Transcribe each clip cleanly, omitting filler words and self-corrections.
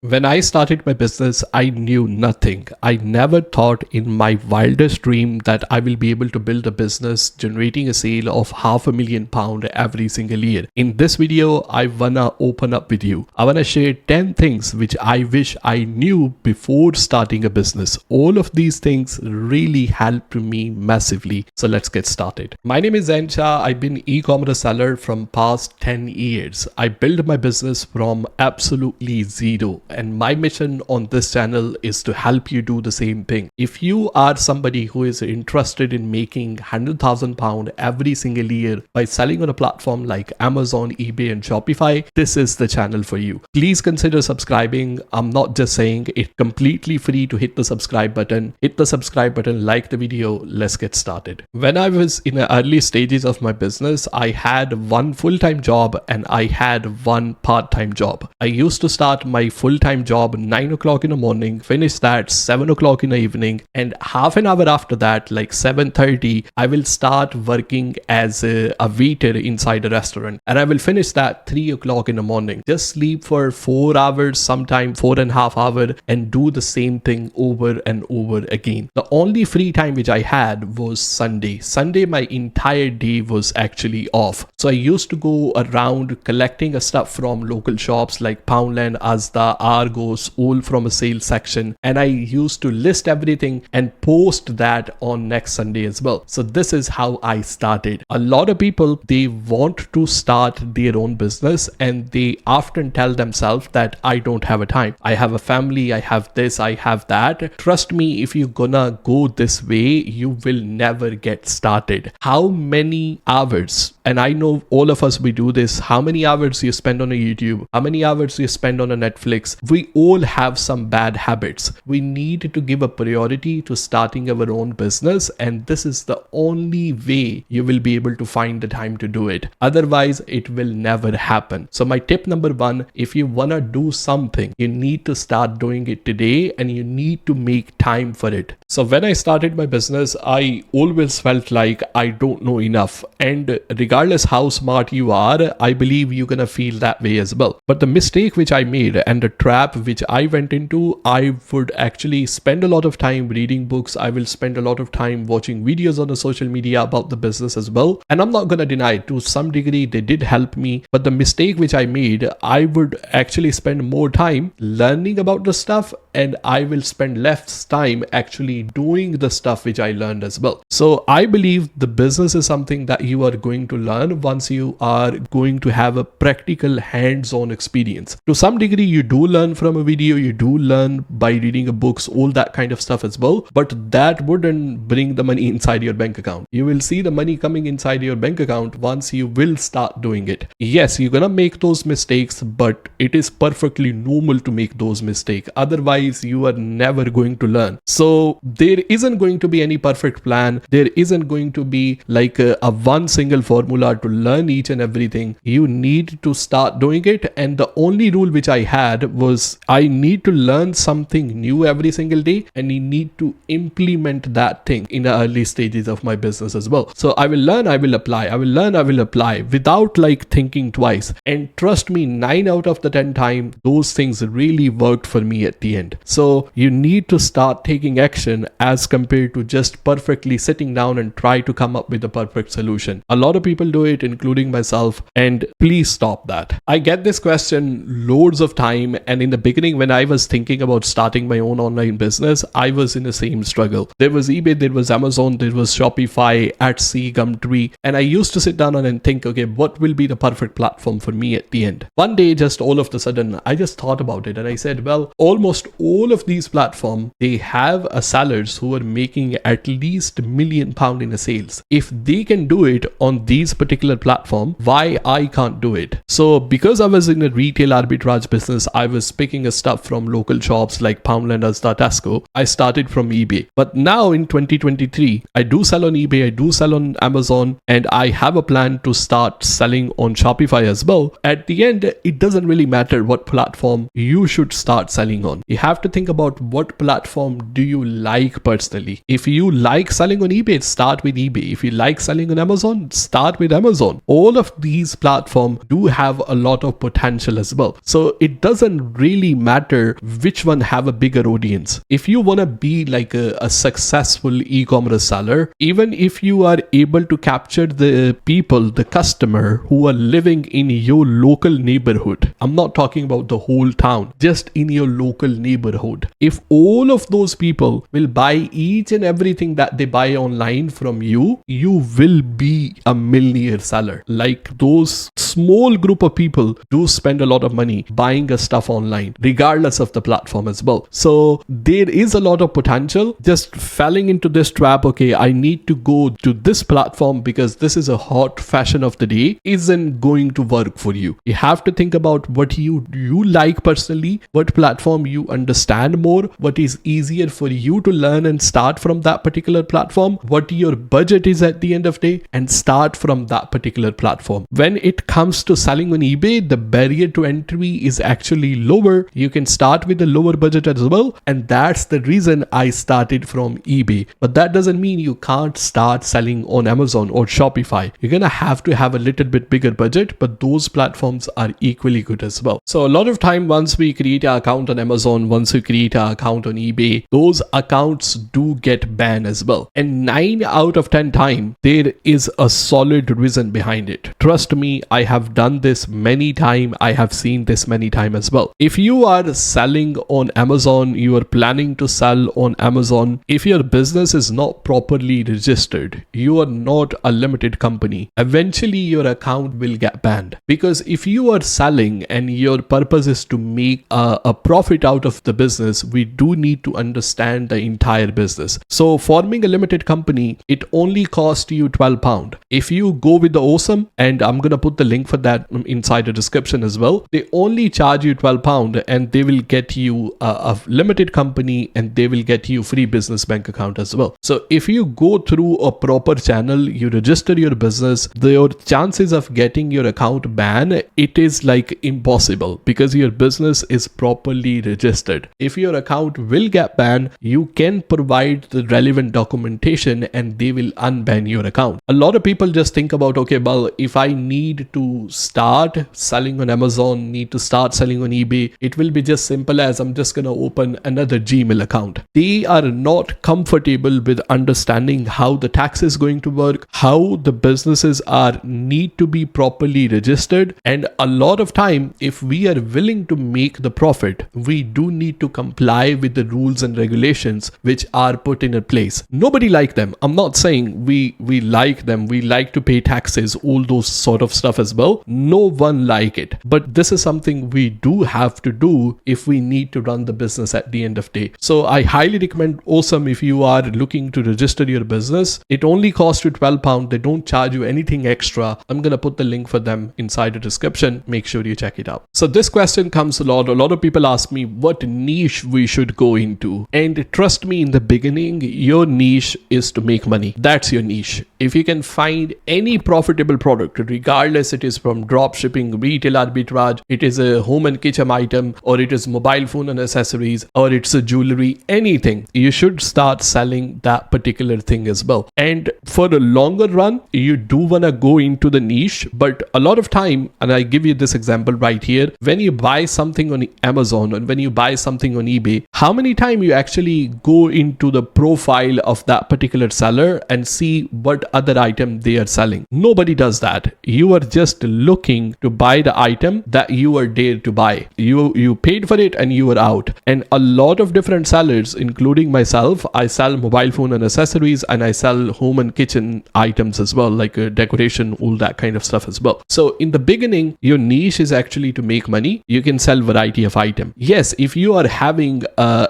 When I started my business, I knew nothing. I never thought in my wildest dream that I will be able to build a business generating a sale of £500,000 every single year. In this video, I wanna open up with you. I wanna share 10 things which I wish I knew before starting a business. All of these things really helped me massively. So let's get started. My name is Ensha. I've been e-commerce seller from past 10 years. I built my business from absolutely zero. And my mission on this channel is to help you do the same thing. If you are somebody who is interested in making £100,000 every single year by selling on a platform like Amazon, eBay and Shopify, this is the channel for you. Please consider subscribing. I'm not just saying it's completely free to hit the subscribe button. Hit the subscribe button, like the video. Let's get started. When I was in the early stages of my business, I had one full-time job and I had one part-time job. I used to start my full-time job 9 o'clock in the morning, finish that 7 o'clock in the evening, and half an hour after that, like 7:30, I will start working as a waiter inside a restaurant, and I will finish that 3 o'clock in the morning. Just sleep for 4 hours, sometime 4.5 hours, and do the same thing over and over again. The only free time which I had was Sunday. Sunday, my entire day was actually off. So I used to go around collecting stuff from local shops like Poundland, Asda, Argos, all from a sales section, and I used to list everything and post that on next Sunday as well. So this is how I started. A lot of people, they want to start their own business and they often tell themselves that I don't have a time. I have a family, I have this, I have that. Trust me, if you're gonna go this way, you will never get started. How many hours, and I know all of us, we do this, how many hours you spend on a YouTube, how many hours you spend on a Netflix. We all have some bad habits. We need to give a priority to starting our own business, and this is the only way you will be able to find the time to do it. Otherwise, it will never happen. So my tip number one, if you wanna do something, you need to start doing it today and you need to make time for it. So when I started my business, I always felt like I don't know enough. And regardless how smart you are, I believe you're gonna feel that way as well. But the mistake which I made and the trap which I went into, I would actually spend a lot of time reading books. I will spend a lot of time watching videos on the social media about the business as well. And I'm not gonna deny, to some degree they did help me. But the mistake which I made, I would actually spend more time learning about the stuff and I will spend less time actually doing the stuff which I learned as well. So I believe the business is something that you are going to learn once you are going to have a practical hands-on experience. To some degree, you do learn from a video, you do learn by reading a books, all that kind of stuff as well. But that wouldn't bring the money inside your bank account. You will see the money coming inside your bank account once you will start doing it. Yes, you're gonna make those mistakes, but it is perfectly normal to make those mistakes. Otherwise, you are never going to learn. So there isn't going to be any perfect plan. There isn't going to be like a one single formula to learn each and everything. You need to start doing it. And the only rule which I had was I need to learn something new every single day and you need to implement that thing in the early stages of my business as well. So I will learn, I will apply, I will learn, I will apply without like thinking twice. And trust me, 9 out of the 10 times, those things really worked for me at the end. So you need to start taking action as compared to just perfectly sitting down and try to come up with a perfect solution. A lot of people do it, including myself, and please stop that. I get this question loads of time, and in the beginning when I was thinking about starting my own online business, I was in the same struggle. There was eBay, there was Amazon, there was Shopify, Etsy, Gumtree, and I used to sit down and think, okay, what will be the perfect platform for me at the end? One day, just all of a sudden, I just thought about it and I said, well, almost all of these platforms, they have sellers who are making at least £1 million in a sales. If they can do it on these particular platform, why I can't do it? So because I was in a retail arbitrage business, I was picking stuff from local shops like Poundland, Asda, Tesco. I started from eBay. But now in 2023, I do sell on eBay, I do sell on Amazon, and I have a plan to start selling on Shopify as well. At the end, it doesn't really matter what platform you should start selling on. You have to think about what platform do you like personally. If you like selling on eBay, start with eBay. If you like selling on Amazon, start start with Amazon. All of these platforms do have a lot of potential as well. So it doesn't really matter which one have a bigger audience. If you want to be like a successful e-commerce seller, even if you are able to capture the people, the customer who are living in your local neighborhood, I'm not talking about the whole town, just in your local neighborhood. If all of those people will buy each and everything that they buy online from you, you will be a millionaire seller. Like those small group of people do spend a lot of money buying a stuff online, regardless of the platform as well. So there is a lot of potential. Just falling into this trap, okay, I need to go to this platform because this is a hot fashion of the day, isn't going to work for you. You have to think about what you like personally, what platform you understand more, what is easier for you to learn and start from that particular platform, what your budget is at the end of the day, and start from that particular platform. When it comes to selling on eBay, the barrier to entry is actually lower. You can start with a lower budget as well, and that's the reason I started from eBay. But that doesn't mean you can't start selling on Amazon or Shopify. You're gonna have to have a little bit bigger budget, but those platforms are equally good as well. So a lot of time, once we create an account on Amazon, once we create an account on eBay, those accounts do get banned as well. And 9 out of 10 times, there is a solid reason behind it. Trust me, I have done this many times. I have seen this many times as well. If you are selling on Amazon, you are planning to sell on Amazon, if your business is not properly registered, you are not a limited company, eventually your account will get banned. Because if you are selling and your purpose is to make a profit out of the business, we do need to understand the entire business. So forming a limited company, it only costs you £12. If you go with the Osome, and I'm gonna put the link for that inside the description as well, they only charge you £12 and they will get you a limited company and they will get you free business bank account as well. So if you go through a proper channel, you register your business, your chances of getting your account banned, it is like impossible because your business is properly registered. If your account will get banned, you can provide the relevant documentation and they will unban your account. A lot of people just think about, okay, well, if I need to start selling on Amazon, need to start selling on eBay, it will be just simple as I'm just gonna open another Gmail account. They are not comfortable with understanding how the tax is going to work, how the businesses are need to be properly registered, and a lot of time, if we are willing to make the profit, we do need to comply with the rules and regulations which are put in place. Nobody like them. I'm not saying we like them, we like to pay taxes, all those sort of stuff as well. No one like it, but this is something we do have to do if we need to run the business at the end of the day. So I highly recommend Osome if you are looking to register your business. It only costs you £12. They don't charge you anything extra. I'm gonna put the link for them inside the description. Make sure you check it out. So this question comes a lot. A lot of people ask me what niche we should go into, and trust me, in the beginning, your niche is to make money. That's your niche. If you can find any profitable product, regardless it is from drop shipping, retail arbitrage, it is a home and kitchen item, or it is mobile phone and accessories, or it's a jewelry, anything, you should start selling that particular thing as well. And for a longer run, you do want to go into the niche, but a lot of time, and I give you this example right here, when you buy something on Amazon and when you buy something on eBay, how many times you actually go into the profile of that particular seller and see what other item they are selling? Nobody does that. You are just looking to buy the item that you are there to buy. You paid for it and you are out. And a lot of different sellers, including myself, I sell mobile phone and accessories, and I sell home and kitchen items as well, like decoration, all that kind of stuff as well. So in the beginning, your niche is actually to make money. You can sell variety of item. Yes, if you are having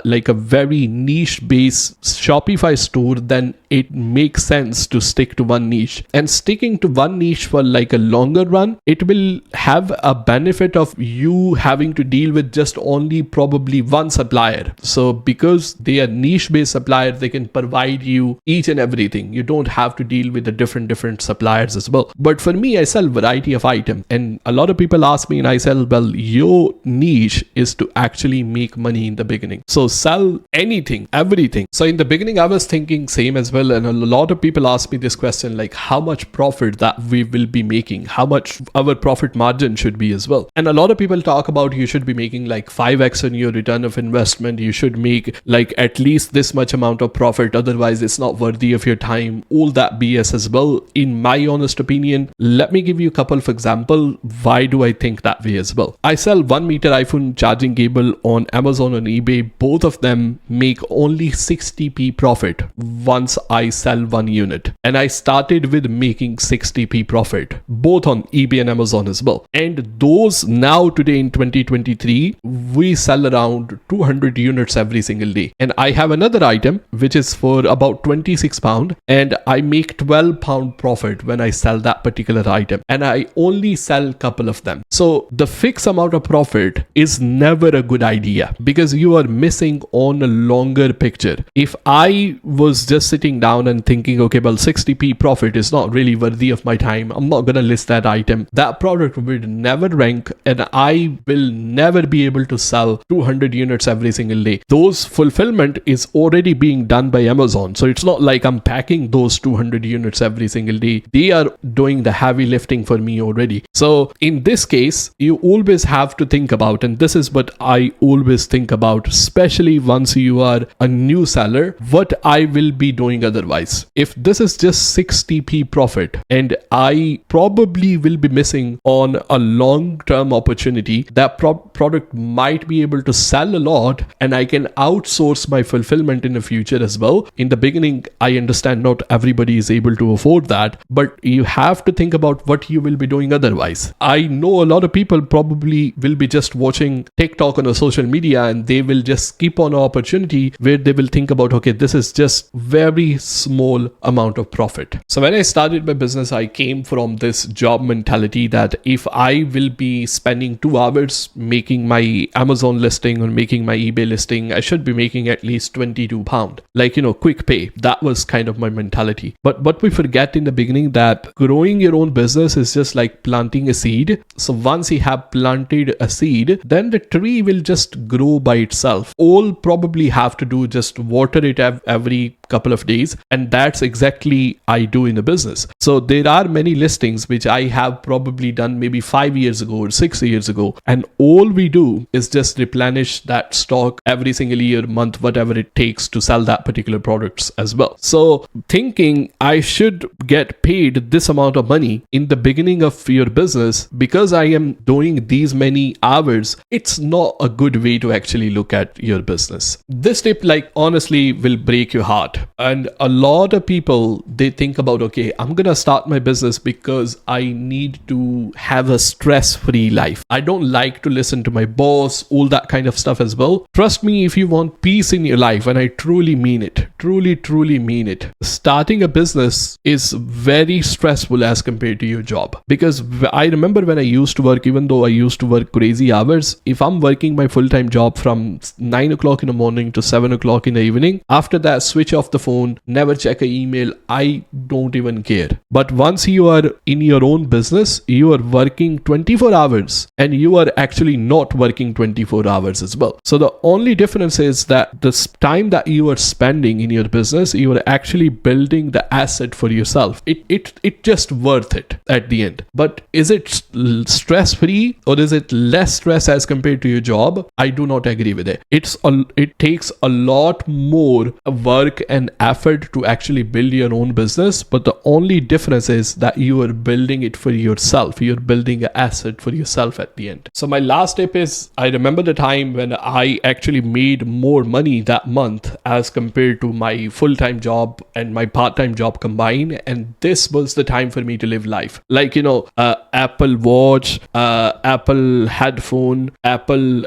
like a very niche based Shopify store, then it makes sense to stick to one niche. And sticking to one niche for like a longer run, it will have a benefit of you having to deal with just only probably one supplier. So because they are niche based supplier, they can provide you each and everything. You don't have to deal with the different suppliers as well. But for me, I sell variety of items, and a lot of people ask me, and I sell, well, your niche is to actually make money in the beginning. So sell anything, everything. So in the beginning, I was thinking same as well. And a lot of people ask me this question, like, how much profit that we will be making, how much our profit margin should be as well. And a lot of people talk about you should be making like 5x on your return of investment. You should make like at least this much amount of profit. Otherwise, it's not worthy of your time. All that BS as well. In my honest opinion, let me give you a couple of examples. Why do I think that way as well? I sell 1 meter iPhone charging cable on Amazon and eBay. Both of them make only 60p profit once I sell 1 unit. And I started with making 60p profit, both on eBay and Amazon as well. And those now today in 2023, we sell around 200 units every single day. And I have another item which is for about £26 and I make £12 profit when I sell that particular item. And I only sell a couple of them. So the fixed amount of profit is never a good idea because you are missing on a longer picture. If I was just sitting down and thinking, okay, well, 60p profit is not really worthy of my time, I'm not going to list that item, that product will never rank and I will never be able to sell 200 units every single day. Those fulfillment is already being done by Amazon. So it's not like I'm packing those 200 units every single day. They are doing the heavy lifting for me already. So in this case, you always have to think about, and this is what I always think about, especially once you are a new seller, what I will be doing otherwise. If this is just 60p profit and I probably will be missing on a long-term opportunity, that product might be able to sell a lot and I can outsource my fulfillment in the future as well. In the beginning, I understand not everybody is able to afford that, but you have to think about what you will be doing otherwise. I know a lot of people probably will be just watching TikTok on a social media and they will just skip on an opportunity where they will think about, okay, this is just very small amount of profit. So when I started my business, I came from this job mentality that if I will be spending 2 hours making my Amazon listing or making my eBay listing, I should be making at least £22. Like, quick pay. That was kind of my mentality. But what we forget in the beginning that growing your own business is just like planting a seed. So once you have planted a seed, then the tree will just grow by itself. All probably have to do just water it every couple of days, and that's exactly I do in the business. So there are many listings which I have probably done maybe 5 years ago or 6 years ago, and all we do is just replenish that stock every single year, month, whatever it takes to sell that particular products as well. So thinking I should get paid this amount of money in the beginning of your business because I am doing these many hours, it's not a good way to actually look at your business. This tip, like, honestly will break your heart. And a lot of people, they think about, okay, I'm gonna start my business because I need to have a stress-free life. I don't like to listen to my boss, all that kind of stuff as well. Trust me, if you want peace in your life, and I truly mean it, truly mean it, starting a business is very stressful as compared to your job. Because I remember when I used to work, even though I used to work crazy hours, if I'm working my full-time job from 9 o'clock in the morning to 7 o'clock in the evening, after that, switch off the phone, never check an email, I don't even care. But once you are in your own business, you are working 24 hours and you are actually not working 24 hours as well. So the only difference is that the time that you are spending in your business, you are actually building the asset for yourself. It just worth it at the end. But is it stress free or is it less stress as compared to your job? I do not agree with it. It takes a lot more work and effort to actually build your own business, but the only difference is that you are building it for yourself. You're building an asset for yourself at the end. So my last tip is, I remember the time when I actually made more money that month as compared to my full-time job and my part-time job combined, and this was the time for me to live life. Like, Apple Watch, Apple headphone, Apple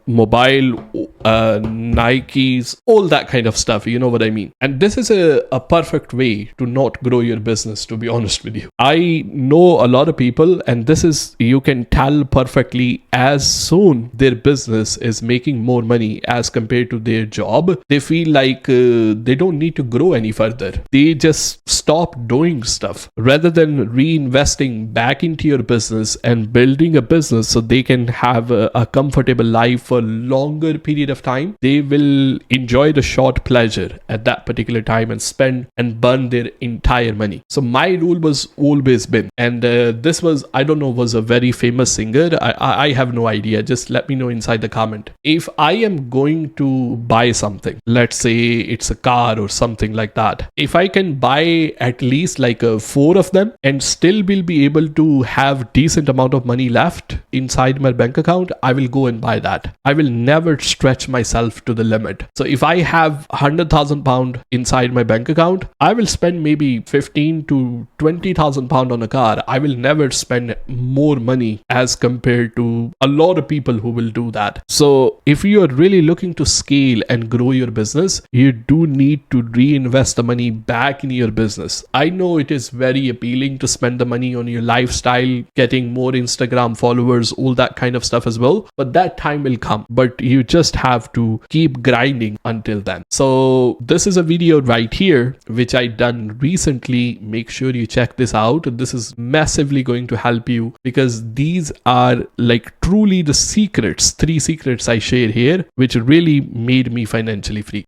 mobile, Nikes, all that kind of stuff, you know what I mean? And this is a perfect way to not grow your business, to be honest with you. I know a lot of people, and this is, you can tell perfectly as soon their business is making more money as compared to their job, they feel like they don't need to grow any further. They just stop doing stuff rather than reinvesting back into your business and building a business so they can have a comfortable life for a longer period of of time, they will enjoy the short pleasure at that particular time and spend and burn their entire money. So my rule was always been, and this was, I don't know, was a very famous singer. I have no idea. Just let me know inside the comment. If I am going to buy something, let's say it's a car or something like that, if I can buy at least like 4 of them and still will be able to have decent amount of money left inside my bank account, I will go and buy that. I will never stretch myself to the limit. So if I have £100,000 inside my bank account, I will spend maybe 15 to 20,000 pound on a car. I will never spend more money as compared to a lot of people who will do that. So if you are really looking to scale and grow your business, you do need to reinvest the money back in your business. I know it is very appealing to spend the money on your lifestyle, getting more Instagram followers, all that kind of stuff as well, but that time will come. But you just have to keep grinding until then. So this is a video right here which I done recently. Make sure you check this out. This is massively going to help you, because these are like truly the secrets, 3 secrets I share here, which really made me financially free.